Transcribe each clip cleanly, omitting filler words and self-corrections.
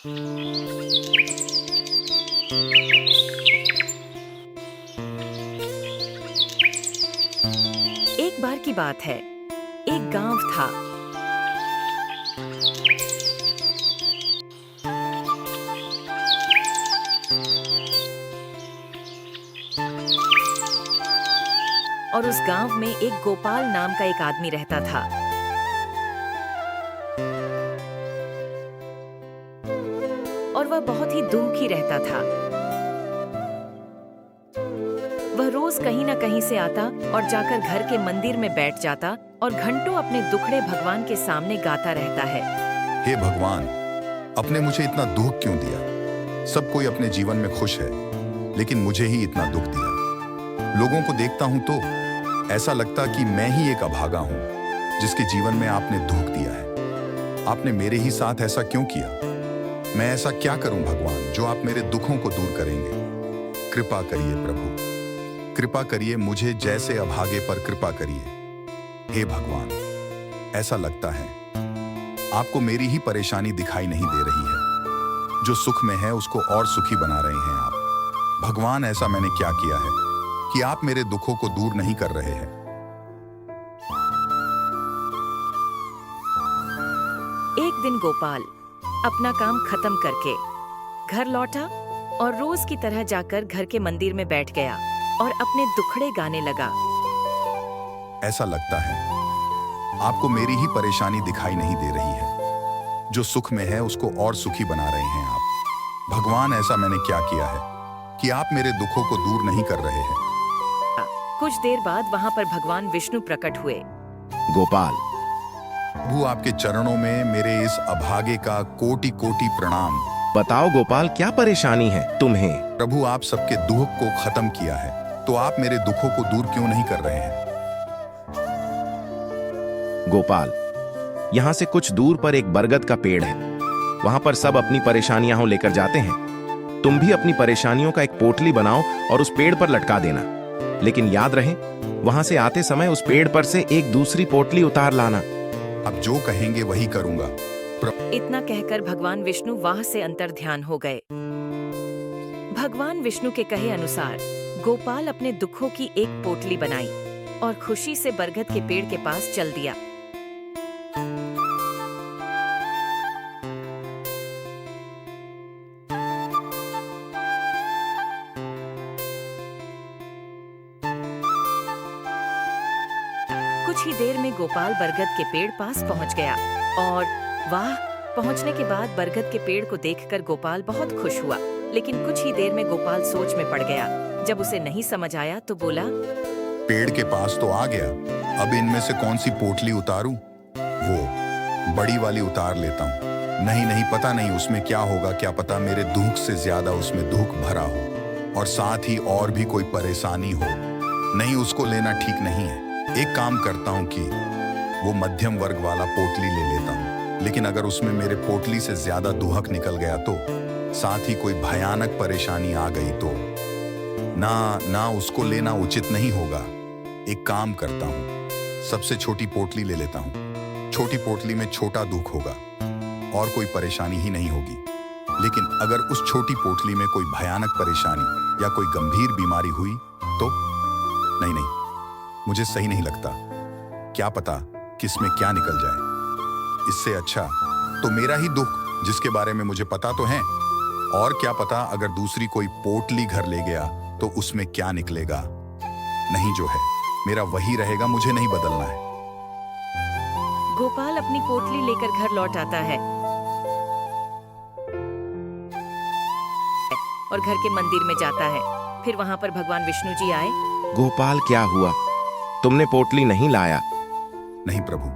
एक बार की बात है, एक गांव था। और उस गांव में एक गोपाल नाम का एक आदमी रहता था। और वह बहुत ही दुखी रहता था। वह रोज कहीं ना कहीं से आता और जाकर घर के मंदिर में बैठ जाता और घंटों अपने दुखड़े भगवान के सामने गाता रहता है। हे भगवान, आपने मुझे इतना दुख क्यों दिया? सब कोई अपने जीवन में खुश है, लेकिन मुझे ही इतना दुख दिया। लोगों को देखता हूं तो ऐसा लगता कि मैं ही एक अभागा हूं, जिसके जीवन में आपने दुख दिया है। आपने मेरे ही साथ ऐसा क्यों किया? मैं ऐसा क्या करूं भगवान, जो आप मेरे दुखों को दूर करेंगे? कृपा करिए प्रभु, कृपा करिए, मुझे जैसे अभागे पर कृपा करिए। हे भगवान, ऐसा लगता है आपको मेरी ही परेशानी दिखाई नहीं दे रही है। जो सुख में है उसको और सुखी बना रहे हैं आप। भगवान, ऐसा मैंने क्या किया है कि आप मेरे दुखों को दूर नहीं कर रहे हैं? एक दिन गोपाल अपना काम खत्म करके घर लौटा और रोज की तरह जाकर घर के मंदिर में बैठ गया और अपने दुखड़े गाने लगा। ऐसा लगता है आपको मेरी ही परेशानी दिखाई नहीं दे रही है। जो सुख में है उसको और सुखी बना रहे हैं आप। भगवान, ऐसा मैंने क्या किया है कि आप मेरे दुखों को दूर नहीं कर रहे हैं? कुछ देर बाद वहां पर भगवान विष्णु प्रकट हुए। गोपाल, प्रभु, आपके चरणों में मेरे इस अभागे का कोटि कोटि प्रणाम। बताओ गोपाल, क्या परेशानी है तुम्हें? प्रभु, आप सबके दुख को खत्म किया है, तो आप मेरे दुखों को दूर क्यों नहीं कर रहे हैं? गोपाल, यहाँ से कुछ दूर पर एक बरगद का पेड़ है। वहां पर सब अपनी परेशानियां लेकर जाते हैं। तुम भी अपनी परेशानियों का एक पोटली बनाओ और उस पेड़ पर लटका देना। लेकिन याद रहे, वहां से आते समय उस पेड़ पर से एक दूसरी पोटली उतार लाना। अब जो कहेंगे वही करूंगा। इतना कहकर भगवान विष्णु वहां से अंतर्ध्यान हो गए। भगवान विष्णु के कहे अनुसार गोपाल अपने दुखों की एक पोटली बनाई और खुशी से बरगद के पेड़ के पास चल दिया। कुछ ही देर में गोपाल बरगद के पेड़ पास पहुंच गया और वाह, पहुंचने के बाद बरगद के पेड़ को देखकर गोपाल बहुत खुश हुआ। लेकिन कुछ ही देर में गोपाल सोच में पड़ गया। जब उसे नहीं समझ आया तो बोला, पेड़ के पास तो आ गया, अब इनमें से कौन सी पोटली उतारूं? वो बड़ी वाली उतार लेता हूं। नहीं नहीं, पता नहीं उसमें क्या होगा, क्या पता मेरे दुख से ज्यादा उसमें दुख भरा हो और साथ ही और भी कोई परेशानी हो। नहीं, उसको लेना ठीक नहीं है। एक काम करता हूं कि वो मध्यम वर्ग वाला पोटली ले लेता हूं। लेकिन अगर उसमें मेरे पोटली से ज्यादा दुहक निकल गया तो, साथ ही कोई भयानक परेशानी आ गई तो ना उसको लेना उचित नहीं होगा। एक काम करता हूं, सबसे छोटी पोटली ले लेता हूं। छोटी पोटली में छोटा दुख होगा और कोई परेशानी ही नहीं होगी। लेकिन अगर उस छोटी पोटली में कोई भयानक परेशानी या कोई गंभीर बीमारी हुई तो नहीं, मुझे सही नहीं लगता। क्या पता किसमें क्या निकल जाए। इससे अच्छा तो मेरा ही दुख, जिसके बारे में मुझे पता तो है। और क्या पता अगर दूसरी कोई पोटली घर ले गया तो उसमें क्या निकलेगा। नहीं, जो है मेरा वही रहेगा, मुझे नहीं बदलना है। गोपाल अपनी पोटली लेकर घर लौट आता है और घर के मंदिर में जाता है। फिर वहां पर भगवान विष्णु जी आए। गोपाल, क्या हुआ? तुमने पोटली नहीं लाया? नहीं प्रभु,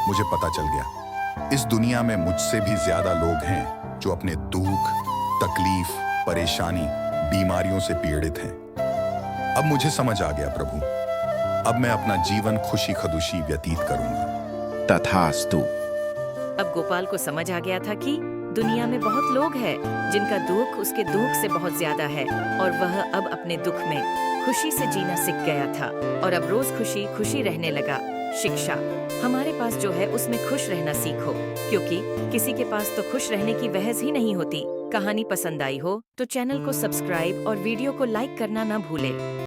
मुझे पता चल गया। इस दुनिया में मुझसे भी ज्यादा लोग हैं जो अपने दुख, तकलीफ, परेशानी, बीमारियों से पीड़ित हैं। अब मुझे समझ आ गया प्रभु। अब मैं अपना जीवन खुशी खदुशी व्यतीत करूंगा। तथास्तु। अब गोपाल को समझ आ गया था कि दुनिया में बहुत लोग हैं जिनका दुख उसके दुख से बहुत ज्यादा है और वह अब अपने दुख में खुशी से जीना सीख गया था और अब रोज खुशी खुशी रहने लगा। शिक्षा। हमारे पास जो है उसमें खुश रहना सीखो, क्योंकि किसी के पास तो खुश रहने की वहज ही नहीं होती। कहानी पसंद आई हो तो चैनल को सब्सक्राइब और वीडियो को लाइक करना ना भूले।